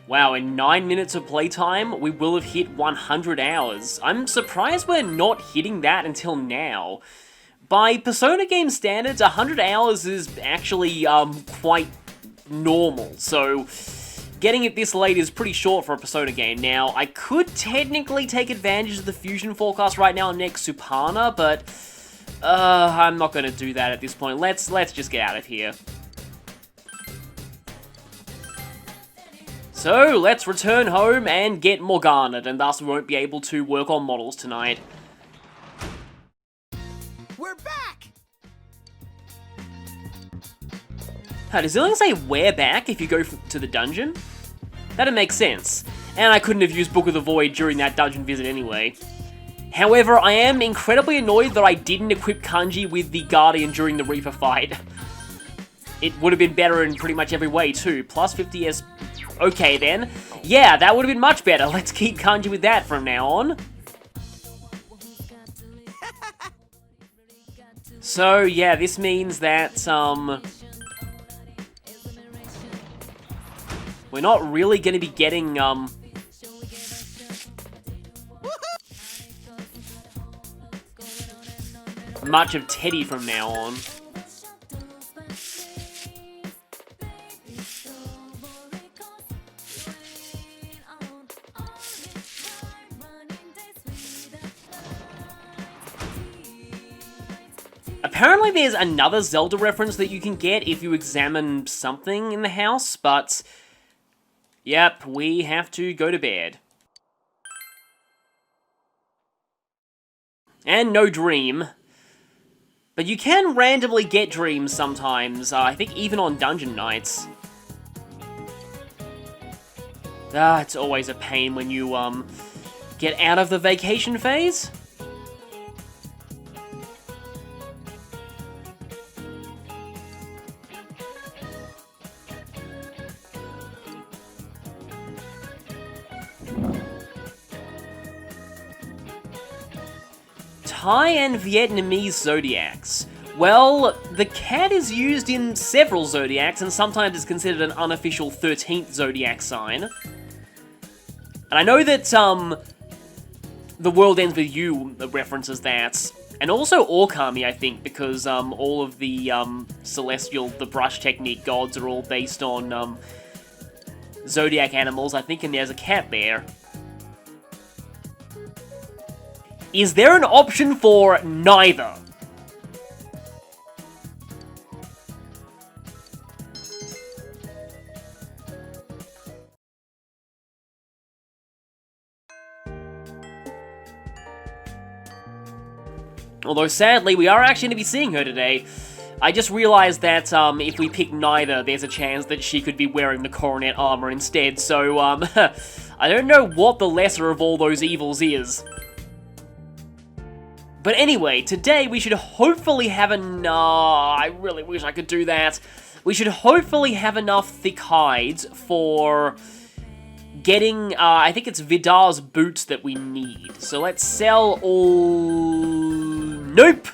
Wow, in 9 minutes of playtime, we will have hit 100 hours. I'm surprised we're not hitting that until now. By Persona game standards, 100 hours is actually quite normal, so getting it this late is pretty short for a Persona game. Now, I could technically take advantage of the fusion forecast right now next Supana, but I'm not going to do that at this point. Let's just get out of here. So, let's return home and get Morgana'd, and thus we won't be able to work on models tonight. We're back! Does Zillion say we're back if you go to the dungeon? That'd make sense. And I couldn't have used Book of the Void during that dungeon visit anyway. However, I am incredibly annoyed that I didn't equip Kanji with the Guardian during the Reaper fight. It would have been better in pretty much every way too. Plus 50 S... Okay then. Yeah, that would have been much better. Let's keep Kanji with that from now on. So, yeah, this means that, we're not really going to be getting, much of Teddy from now on. Apparently there's another Zelda reference that you can get if you examine something in the house, but... Yep, we have to go to bed. And no dream. But you can randomly get dreams sometimes, I think even on dungeon nights. It's always a pain when you, get out of the vacation phase. Thai and Vietnamese zodiacs. Well, the cat is used in several zodiacs and sometimes is considered an unofficial 13th zodiac sign. And I know that, The World Ends With You references that. And also Origami, I think, because, all of the, celestial, the brush technique gods are all based on, zodiac animals, I think, and there's a cat there. Is there an option for neither? Although sadly, we are actually going to be seeing her today. I just realized that if we pick neither, there's a chance that she could be wearing the coronet armor instead, so I don't know what the lesser of all those evils is. But anyway, today we should hopefully have I really wish I could do that. We should hopefully have enough thick hides for getting, I think it's Vidar's boots that we need. So let's sell all... Nope!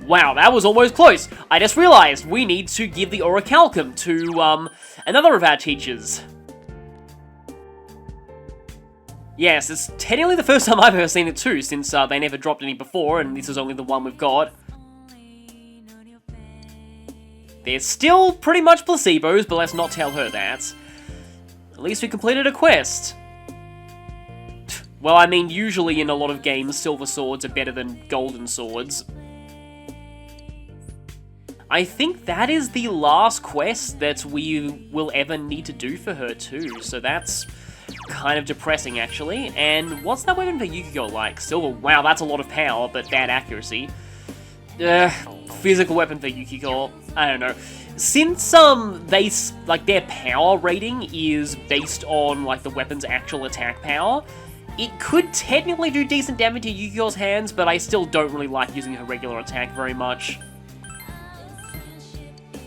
Wow, that was almost close. I just realized we need to give the Orichalcum to, another of our teachers. Yes, it's technically the first time I've ever seen it too, since they never dropped any before, and this is only the one we've got. They're still pretty much placebos, but let's not tell her that. At least we completed a quest. Well, I mean, usually in a lot of games, silver swords are better than golden swords. I think that is the last quest that we will ever need to do for her too, so that's kind of depressing, actually. And what's that weapon for Yukiko like? Silver. Wow, that's a lot of power, but bad accuracy. Physical weapon for Yukiko. I don't know. Since, their power rating is based on, the weapon's actual attack power, it could technically do decent damage to Yukiko's hands, but I still don't really like using her regular attack very much.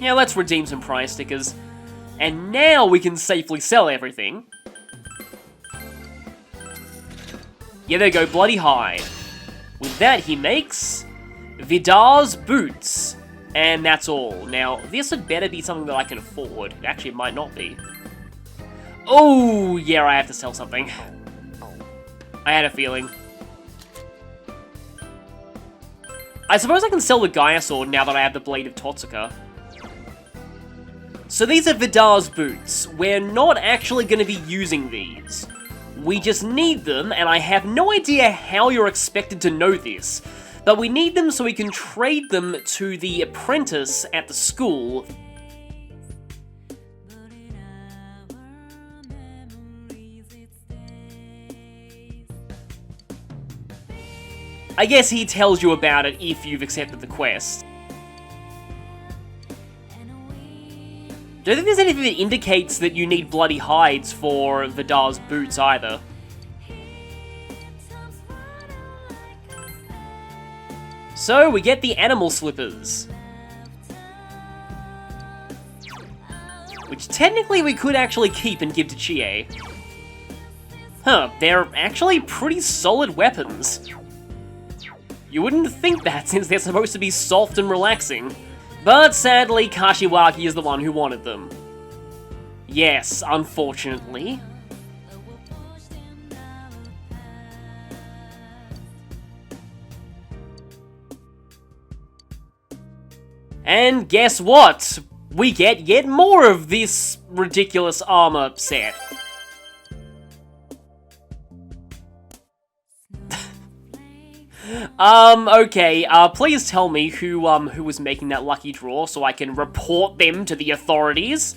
Yeah, let's redeem some prize stickers. And now we can safely sell everything. Yeah, there you go, Bloody Hide. With that, he makes Vidar's boots. And that's all. Now, this had better be something that I can afford. Actually, it might not be. Oh, yeah, I have to sell something. I had a feeling. I suppose I can sell the Gaia Sword now that I have the Blade of Totsuka. So these are Vidar's boots. We're not actually going to be using these. We just need them, and I have no idea how you're expected to know this, but we need them so we can trade them to the apprentice at the school. I guess he tells you about it if you've accepted the quest. Don't think there's anything that indicates that you need bloody hides for Vidar's boots either. So we get the animal slippers. Which technically we could actually keep and give to Chie. Huh, they're actually pretty solid weapons. You wouldn't think that since they're supposed to be soft and relaxing. But sadly, Kashiwagi is the one who wanted them. Yes, unfortunately. And guess what? We get yet more of this ridiculous armor set. Okay, please tell me who was making that lucky draw so I can report them to the authorities.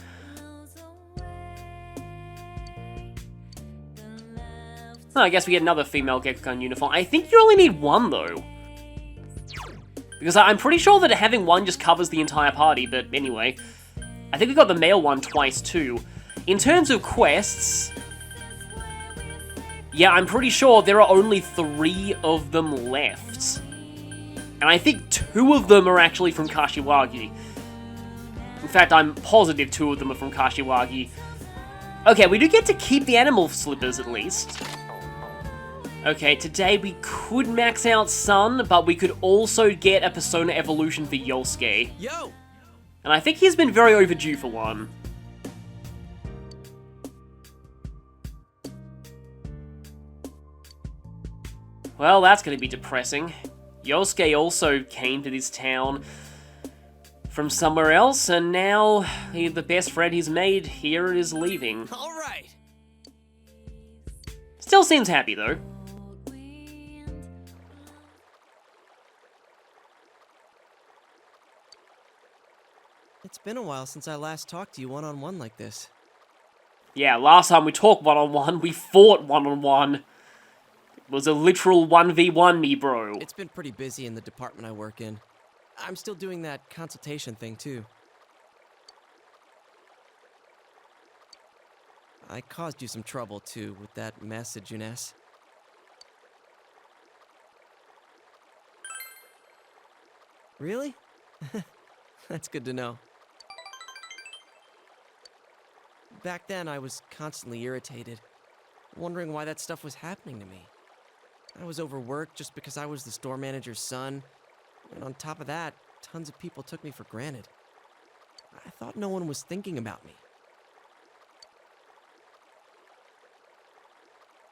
Oh, I guess we get another female Gekkoukan uniform. I think you only need one, though. Because I'm pretty sure that having one just covers the entire party, but anyway. I think we got the male one twice, too. In terms of quests... yeah, I'm pretty sure there are only 3 of them left. And I think 2 of them are actually from Kashiwagi. In fact, I'm positive 2 of them are from Kashiwagi. Okay, we do get to keep the animal slippers at least. Okay, today we could max out Sun, but we could also get a Persona evolution for Yosuke. Yo! And I think he's been very overdue for one. Well, that's going to be depressing. Yosuke also came to this town from somewhere else, and now the best friend he's made here is leaving. All right. Still seems happy, though. It's been a while since I last talked to you one-on-one like this. Yeah, last time we talked one-on-one, we fought one-on-one. It was a literal 1v1 me, bro. It's been pretty busy in the department I work in. I'm still doing that consultation thing, too. I caused you some trouble, too, with that message, Eunice. Really? That's good to know. Back then, I was constantly irritated, wondering why that stuff was happening to me. I was overworked just because I was the store manager's son, and on top of that, tons of people took me for granted. I thought no one was thinking about me.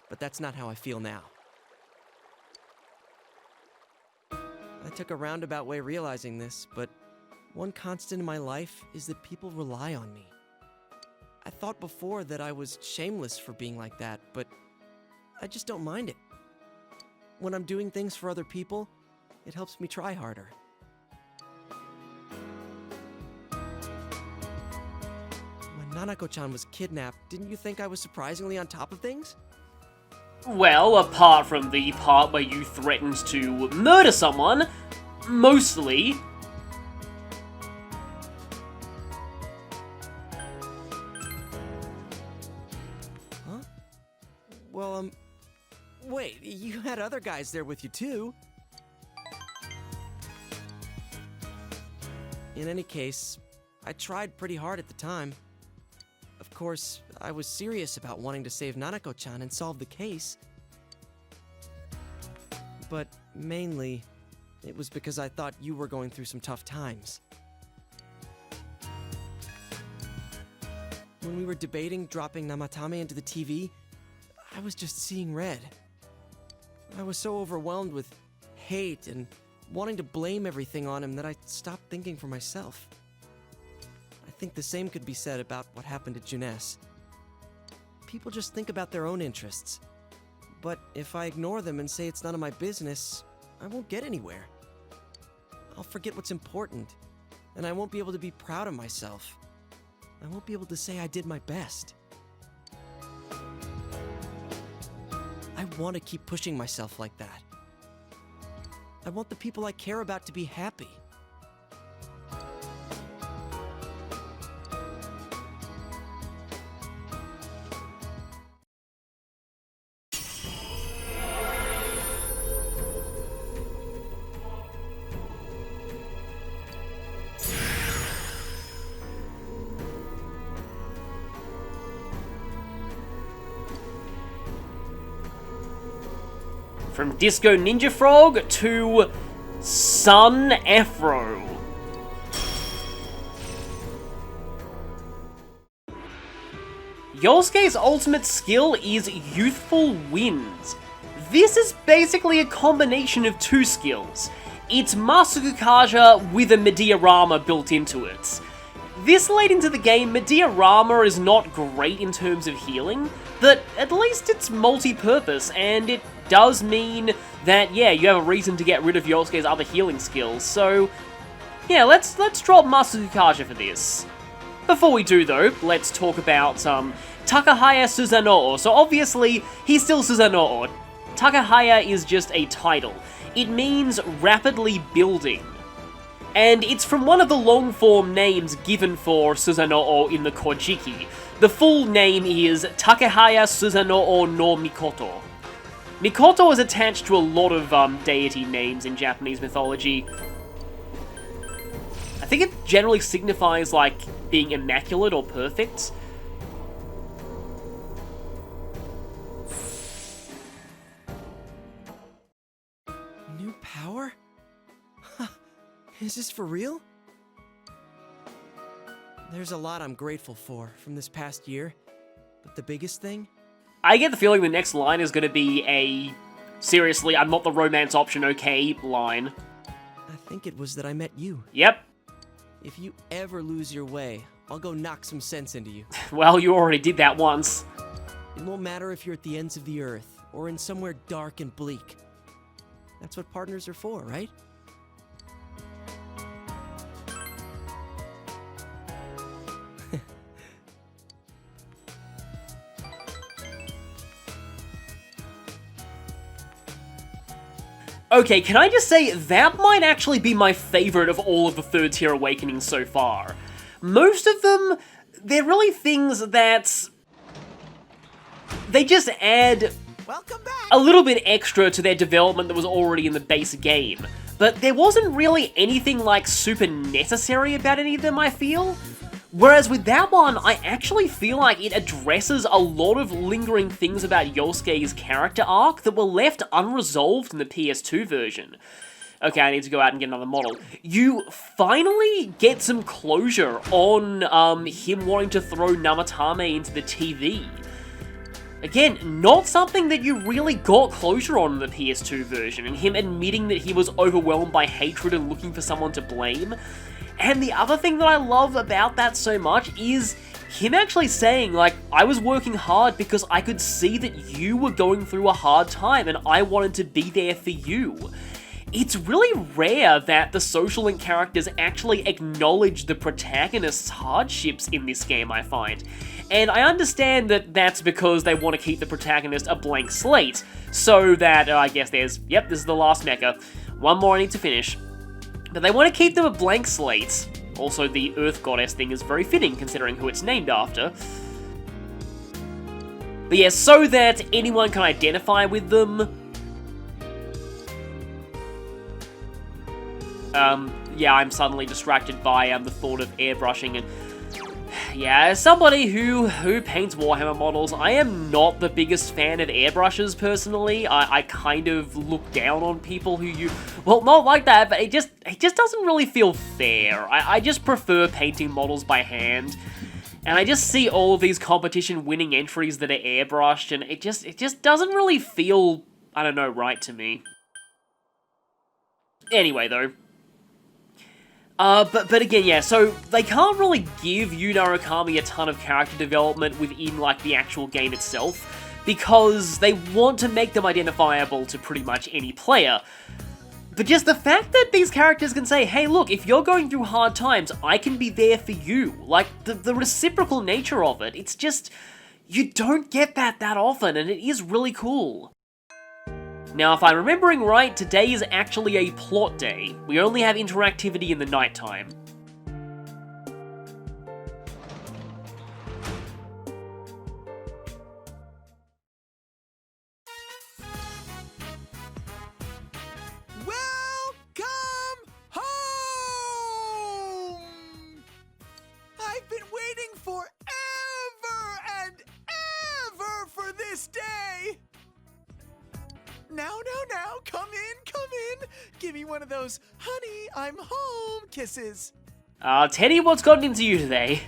But that's not how I feel now. I took a roundabout way realizing this, but one constant in my life is that people rely on me. I thought before that I was shameless for being like that, but I just don't mind it. When I'm doing things for other people, it helps me try harder. When Nanako-chan was kidnapped, didn't you think I was surprisingly on top of things? Well, apart from the part where you threatened to murder someone, mostly. Huh? Well, wait, you had other guys there with you too. In any case, I tried pretty hard at the time. Of course, I was serious about wanting to save Nanako-chan and solve the case. But mainly, it was because I thought you were going through some tough times. when we were debating dropping Namatame into the TV, I was just seeing red. I was so overwhelmed with hate and wanting to blame everything on him that I stopped thinking for myself. I think the same could be said about what happened to Juness. People just think about their own interests. But if I ignore them and say it's none of my business, I won't get anywhere. I'll forget what's important, and I won't be able to be proud of myself. I won't be able to say I did my best. I want to keep pushing myself like that. I want the people I care about to be happy. From Disco Ninja Frog to Son Afro. Yosuke's ultimate skill is Youthful Winds. This is basically a combination of two skills. It's Masuku Kaja with a Medea-rama built into it. This late into the game, Medea-rama is not great in terms of healing, but at least it's multi-purpose, and it does mean that, yeah, you have a reason to get rid of Yosuke's other healing skills, so yeah, let's drop Masuku Kaja for this. Before we do, though, let's talk about Takahaya Susano-o. So obviously, he's still Susano-o. Takahaya is just a title. It means rapidly building. And it's from one of the long-form names given for Susano-o in the Kojiki. The full name is Takahaya Susano-o no Mikoto. Mikoto is attached to a lot of deity names in Japanese mythology. I think it generally signifies, like, being immaculate or perfect. New power? Is this for real? There's a lot I'm grateful for from this past year, but the biggest thing? I get the feeling the next line is going to be a, seriously, I'm not the romance option, okay, line. I think it was that I met you. Yep. If you ever lose your way, I'll go knock some sense into you. Well, you already did that once. It won't matter if you're at the ends of the earth, or in somewhere dark and bleak. That's what partners are for, right? Okay, can I just say, that might actually be my favorite of all of the third tier awakenings so far. Most of them, they're really things that they just add a little bit extra to their development that was already in the base game. But there wasn't really anything like super necessary about any of them, I feel. Whereas with that one, I actually feel like it addresses a lot of lingering things about Yosuke's character arc that were left unresolved in the PS2 version. Okay, I need to go out and get another model. You finally get some closure on him wanting to throw Namatame into the TV. Again, not something that you really got closure on in the PS2 version, and him admitting that he was overwhelmed by hatred and looking for someone to blame. And the other thing that I love about that so much is him actually saying, like, I was working hard because I could see that you were going through a hard time and I wanted to be there for you. It's really rare that the social link characters actually acknowledge the protagonist's hardships in this game, I find. And I understand that that's because they want to keep the protagonist a blank slate, so that, I guess there's, yep, this is the last mecha. One more I need to finish. But they want to keep them a blank slate. Also, the Earth Goddess thing is very fitting, considering who it's named after. But yeah, so that anyone can identify with them. Yeah, I'm suddenly distracted by the thought of airbrushing, and yeah, as somebody who paints Warhammer models, I am not the biggest fan of airbrushes, personally. I kind of look down on people who well, not like that, but it just doesn't really feel fair. I just prefer painting models by hand. And I just see all of these competition-winning entries that are airbrushed, and it just doesn't really feel, I don't know, right to me. Anyway, though. But again, yeah, so they can't really give Yu Narukami a ton of character development within, like, the actual game itself, because they want to make them identifiable to pretty much any player. But just the fact that these characters can say, hey look, if you're going through hard times, I can be there for you. Like, the reciprocal nature of it, it's just, you don't get that often, and it is really cool. Now, if I'm remembering right, today is actually a plot day. We only have interactivity in the nighttime. Welcome home! I've been waiting forever and ever for this day! Now, come in. Give me one of those, honey, I'm home kisses. Teddy, what's gotten into you today?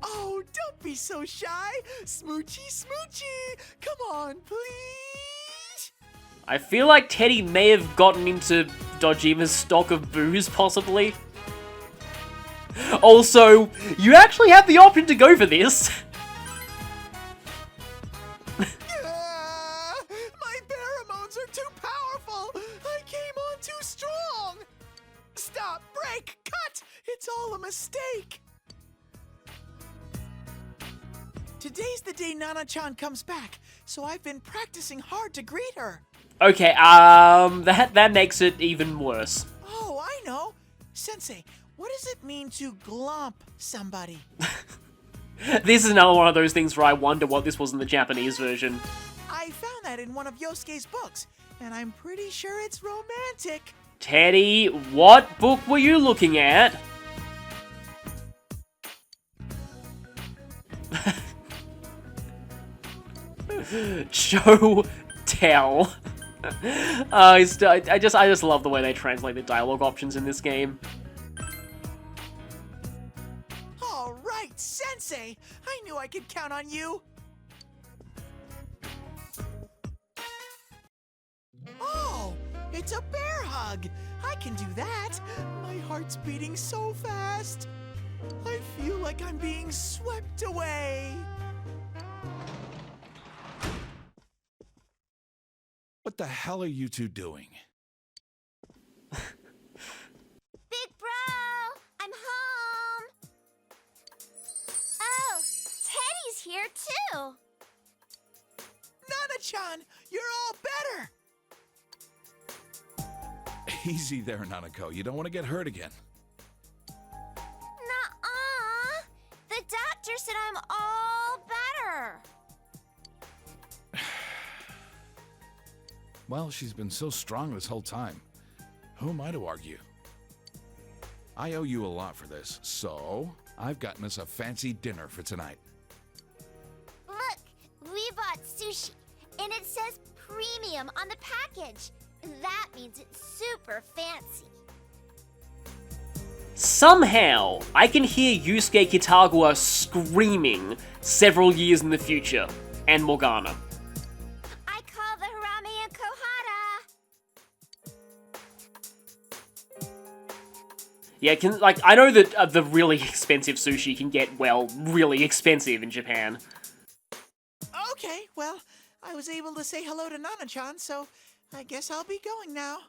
Oh, don't be so shy. Smoochy. Come on, please. I feel like Teddy may have gotten into Dojima's stock of booze, possibly. Also, you actually have the option to go for this. My pheromones are too powerful. I came on too strong. Stop, break, cut. It's all a mistake. Today's the day Nana-chan comes back, so I've been practicing hard to greet her. Okay, that makes it even worse. Oh, I know. Sensei, what does it mean to glomp somebody? This is another one of those things where I wonder what this was in the Japanese version. I found that in one of Yosuke's books, and I'm pretty sure it's romantic. Teddy, what book were you looking at? Show, tell. I just love the way they translate the dialogue options in this game. All right, Sensei. I knew I could count on you. Oh, it's a bear hug. I can do that. My heart's beating so fast. I feel like I'm being swept away. What the hell are you two doing? Big bro, I'm home. Oh, Teddy's here too. Nana-chan, you're all better. Easy there, Nanako. You don't want to get hurt again. Nuh-uh. The doctor said I'm all better. Well, she's been so strong this whole time. Who am I to argue? I owe you a lot for this, so I've gotten us a fancy dinner for tonight. Look, we bought sushi, and it says premium on the package. That means it's super fancy. Somehow, I can hear Yusuke Kitagawa screaming several years in the future, and Morgana. I call the harame and kohara. Yeah, I know that the really expensive sushi can get, well, really expensive in Japan. Okay, well, I was able to say hello to Nana-chan, so I guess I'll be going now.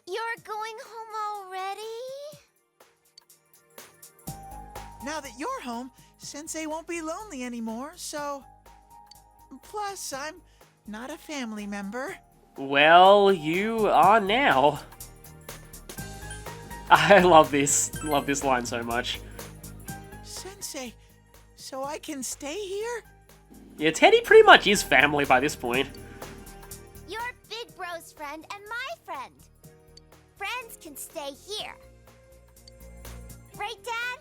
You're going home already? Now that you're home, Sensei won't be lonely anymore, so... Plus, I'm not a family member. Well, you are now. I love this line so much. Sensei, so I can stay here? Yeah, Teddy pretty much is family by this point. You're Big Bro's friend and my friend. Friends can stay here. Right, Dad?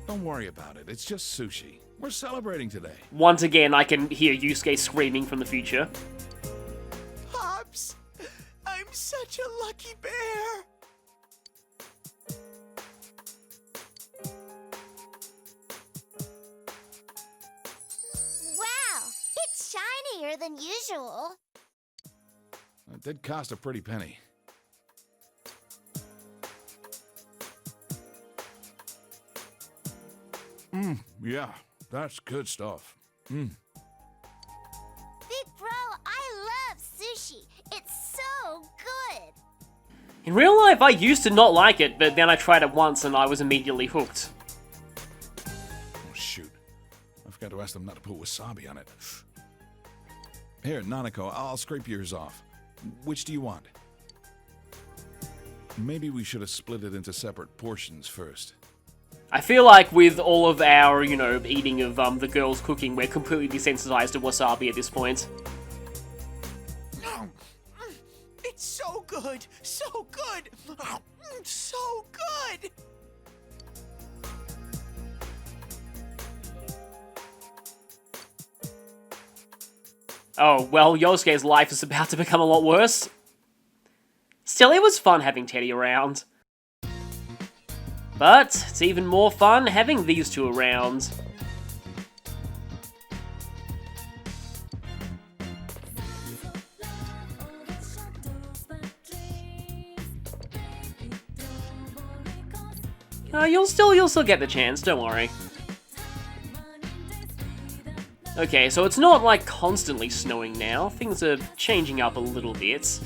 Don't worry about it. It's just sushi. We're celebrating today. Once again, I can hear Yusuke screaming from the future. Pops, I'm such a lucky bear. than usual. It did cost a pretty penny. Yeah, that's good stuff. Big bro, I love sushi. It's so good. In real life, I used to not like it, but then I tried it once and I was immediately hooked. Oh, shoot. I forgot to ask them not to put wasabi on it. Here, Nanako, I'll scrape yours off. Which do you want? Maybe we should have split it into separate portions first. I feel like with all of our, eating of the girls cooking, we're completely desensitized to wasabi at this point. It's so good! So good! So good! Oh, well, Yosuke's life is about to become a lot worse. Still, it was fun having Teddy around. But it's even more fun having these two around. You'll still get the chance, don't worry. Okay, so it's not like constantly snowing now. Things are changing up a little bit.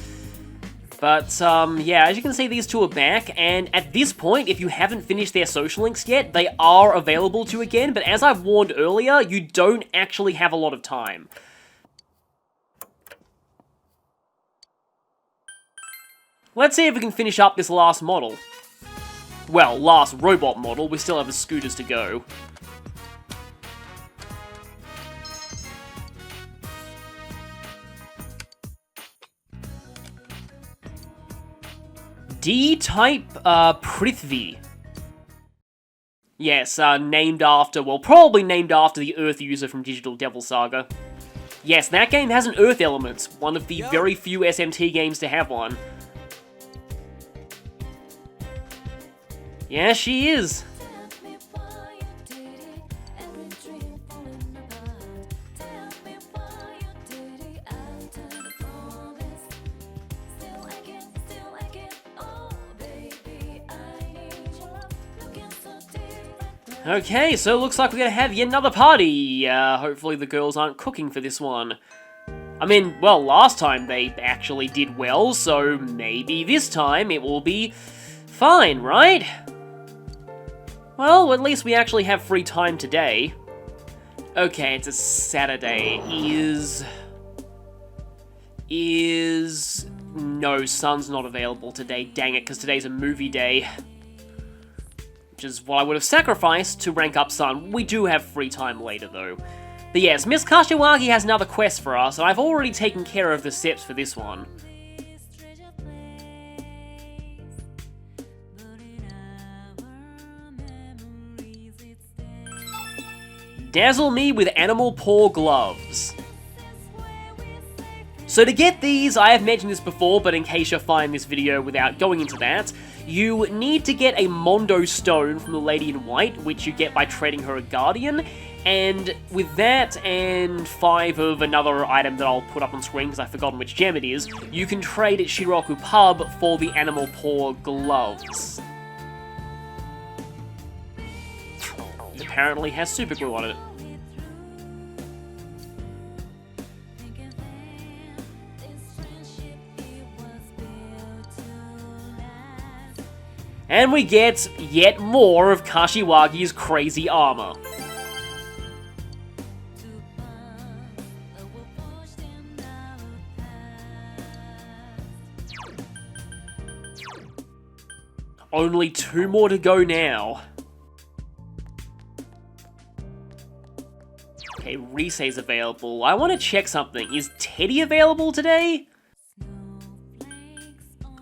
But, yeah, as you can see, these two are back, and at this point, if you haven't finished their social links yet, they are available to you again, but as I've warned earlier, you don't actually have a lot of time. Let's see if we can finish up this last model. Well, last robot model, we still have the scooters to go. D-Type, Prithvi. Yes, probably named after the Earth user from Digital Devil Saga. Yes, that game has an Earth element, one of the very few SMT games to have one. Yeah, she is. Okay, so it looks like we're gonna have yet another party. Hopefully the girls aren't cooking for this one. I mean, well, last time they actually did well, so maybe this time it will be fine, right? Well, at least we actually have free time today. Okay, it's a Saturday. No, Sun's not available today, dang it, because today's a movie day. Which is what I would have sacrificed to rank up Sun. We do have free time later, though. But yes, Miss Kashiwagi has another quest for us, and I've already taken care of the steps for this one. Dazzle me with animal paw gloves. So to get these, I have mentioned this before, but in case you find this video without going into that, you need to get a Mondo Stone from the Lady in White, which you get by trading her a Guardian, and with that and 5 of another item that I'll put up on screen because I've forgotten which gem it is, you can trade at Shiroku Pub for the animal paw gloves. It apparently has super glue on it. And we get yet more of Kashiwagi's crazy armor. Only 2 more to go now. Okay, Risei's available. I want to check something. Is Teddy available today?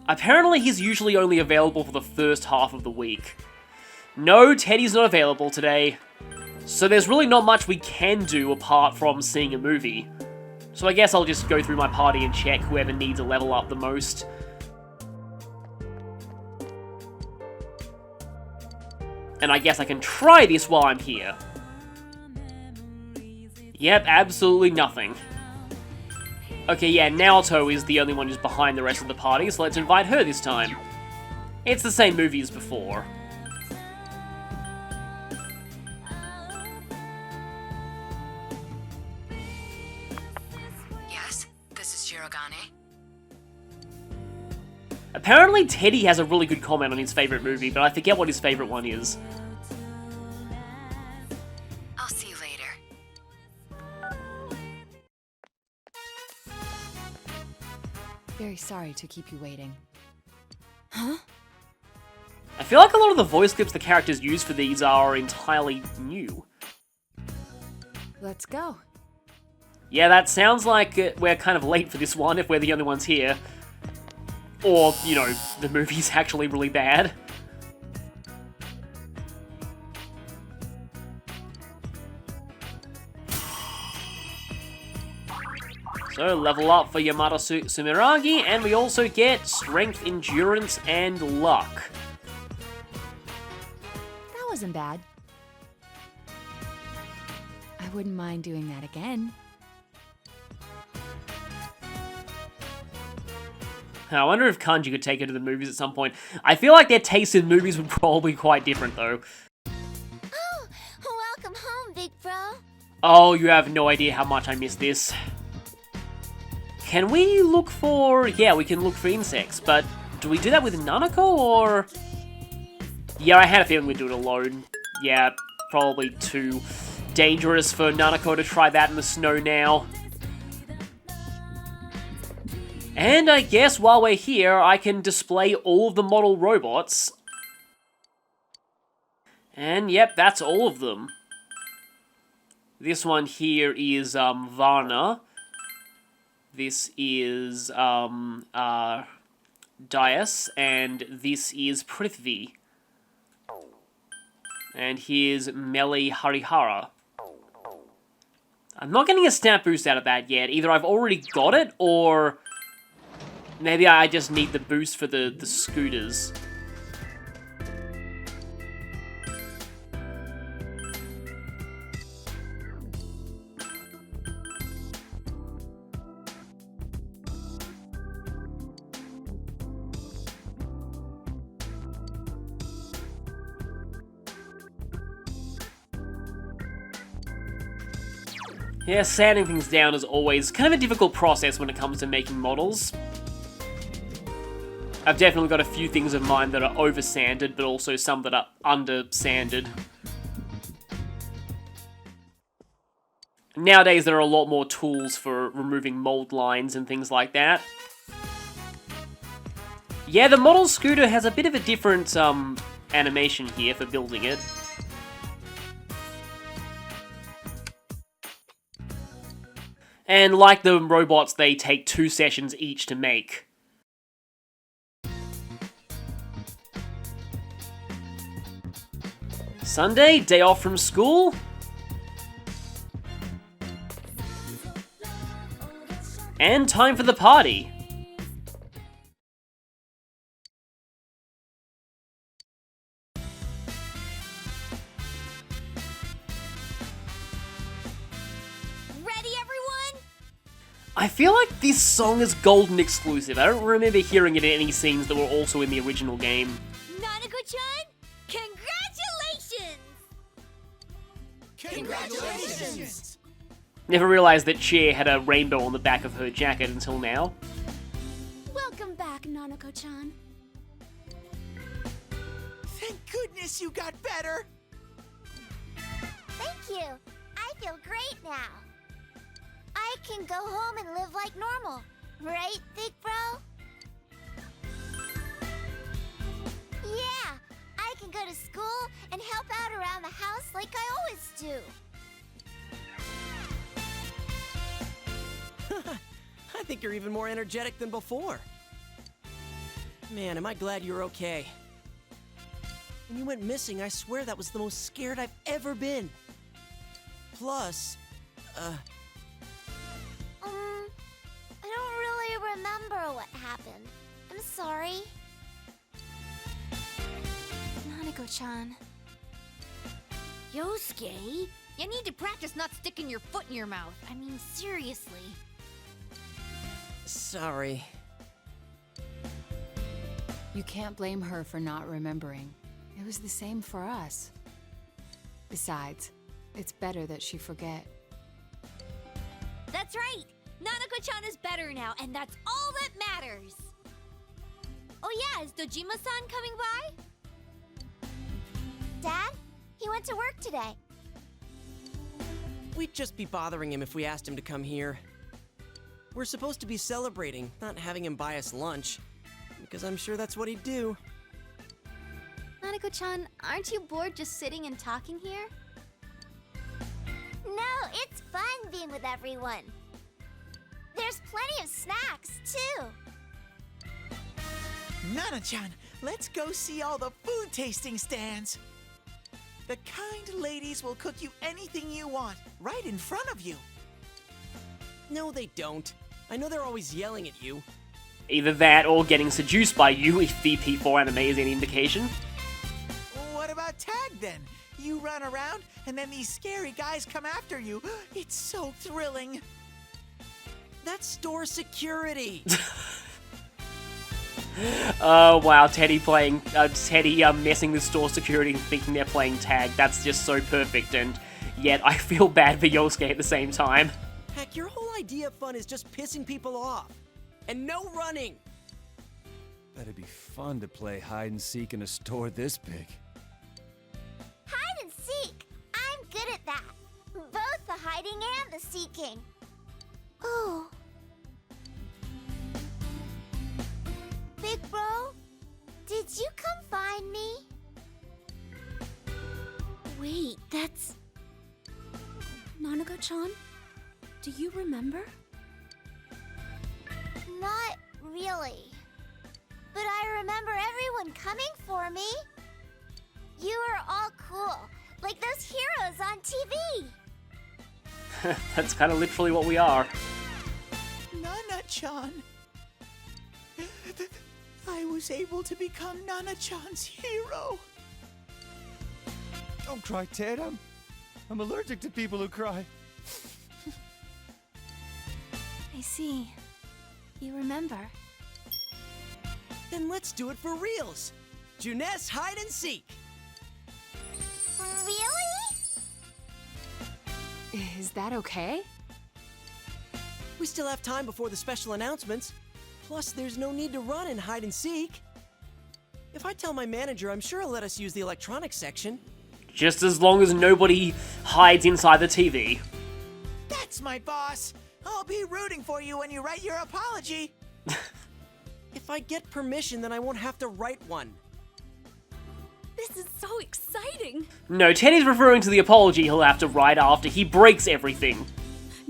Apparently he's usually only available for the first half of the week. No, Teddy's not available today. So there's really not much we can do apart from seeing a movie. So I guess I'll just go through my party and check whoever needs a level up the most. And I guess I can try this while I'm here. Yep, absolutely nothing. Okay, yeah, Naoto is the only one who's behind the rest of the party, so let's invite her this time. It's the same movie as before. Yes, this is Shirogane. Apparently Teddy has a really good comment on his favourite movie, but I forget what his favourite one is. I'll see you later. Very sorry to keep you waiting. I feel like a lot of the voice clips the characters use for these are entirely new. Let's go. Yeah, that sounds like we're kind of late for this one if we're the only ones here. Or, you know, the movie's actually really bad. So, level up for Yamada Sumeragi, and we also get Strength, Endurance, and Luck. That wasn't bad. I wouldn't mind doing that again. I wonder if Kanji could take her to the movies at some point. I feel like their taste in movies would probably be quite different, though. Oh, welcome home, big bro. Oh, you have no idea how much I miss this. Can we look for... Yeah, we can look for insects, but do we do that with Nanako, or... Yeah, I had a feeling we'd do it alone. Yeah, probably too dangerous for Nanako to try that in the snow now. And I guess while we're here, I can display all of the model robots. And yep, that's all of them. This one here is Varna. This is Dias, and this is Prithvi. And here's Meli Harihara. I'm not getting a stamp boost out of that yet. Either I've already got it, or maybe I just need the boost for the scooters. Yeah, sanding things down is always kind of a difficult process when it comes to making models. I've definitely got a few things of mine that are over-sanded, but also some that are under-sanded. Nowadays, there are a lot more tools for removing mold lines and things like that. Yeah, the model scooter has a bit of a different animation here for building it. And like the robots, they take 2 sessions each to make. Sunday, day off from school. And time for the party. Ready, everyone? I feel like this song is Golden exclusive. I don't remember hearing it in any scenes that were also in the original game. Nanako-chan, congratulations! Congratulations! Never realized that Cher had a rainbow on the back of her jacket until now. Welcome back, Nanako-chan. Thank goodness you got better! Thank you. I feel great now. I can go home and live like normal. Right, big bro? Yeah, I can go to school and help out around the house like I always do. I think you're even more energetic than before. Man, am I glad you're okay. When you went missing, I swear that was the most scared I've ever been. Plus, I don't really remember what happened. I'm sorry. Nanako-chan. Yosuke, you need to practice not sticking your foot in your mouth. I mean, seriously. Sorry. You can't blame her for not remembering. It was the same for us. Besides, it's better that she forget. That's right! Nanako-chan is better now, and that's all that matters! Oh yeah, is Dojima-san coming by? Dad? He went to work today. We'd just be bothering him if we asked him to come here. We're supposed to be celebrating, not having him buy us lunch. Because I'm sure that's what he'd do. Nanako-chan, aren't you bored just sitting and talking here? No, it's fun being with everyone. There's plenty of snacks, too. Nana-chan, let's go see all the food tasting stands. The kind ladies will cook you anything you want, right in front of you. No, they don't. I know they're always yelling at you. Either that or getting seduced by you if VP4 anime is any indication. What about tag then? You run around and then these scary guys come after you. It's so thrilling. That's store security. Oh wow, Teddy messing with store security and thinking they're playing tag. That's just so perfect, and yet I feel bad for Yosuke at the same time. Heck, your whole idea of fun is just pissing people off. And no running! That'd be fun to play hide and seek in a store this big. Hide and seek! I'm good at that. Both the hiding and the seeking. Oh. Big bro, did you come find me? Wait, that's... Nanako-chan? Do you remember? Not really. But I remember everyone coming for me. You were all cool, like those heroes on TV. That's kind of literally what we are. Nana-chan. I was able to become Nana-chan's hero. Don't cry, Ted. I'm allergic to people who cry. I see. You remember. Then let's do it for reals. Juness hide and seek. Really? Is that okay? We still have time before the special announcements. Plus, there's no need to run and hide and seek. If I tell my manager, I'm sure he'll let us use the electronics section. Just as long as nobody hides inside the TV. That's my boss. I'll be rooting for you when you write your apology. If I get permission, then I won't have to write one. This is so exciting. No, Teddy's referring to the apology he'll have to write after he breaks everything.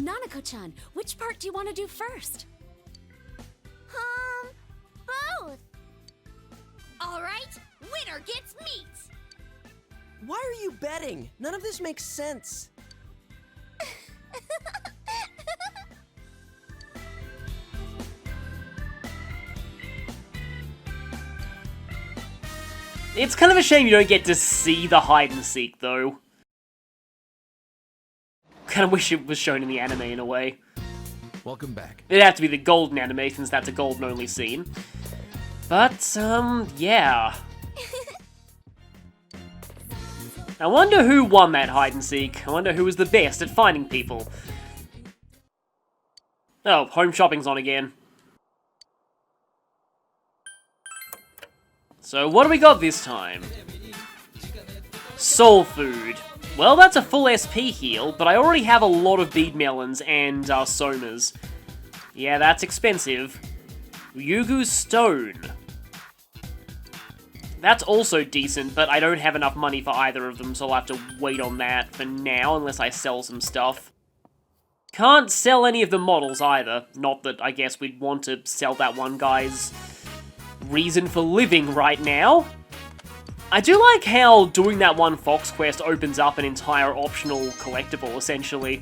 Nanako-chan, which part do you want to do first? Both. All right, winner gets meat. Why are you betting? None of this makes sense. It's kind of a shame you don't get to see the hide and seek, though. Kind of wish it was shown in the anime in a way. Welcome back. It'd have to be the golden anime, since that's a golden-only scene. But, yeah. I wonder who won that hide and seek. I wonder who was the best at finding people. Oh, home shopping's on again. So what do we got this time? Soul food. Well, that's a full SP heal, but I already have a lot of bead melons and somas. Yeah, that's expensive. Yugu stone. That's also decent, but I don't have enough money for either of them, so I'll have to wait on that for now, unless I sell some stuff. Can't sell any of the models either. Not that I guess we'd want to sell that one guy's reason for living right now. I do like how doing that one Fox quest opens up an entire optional collectible, essentially.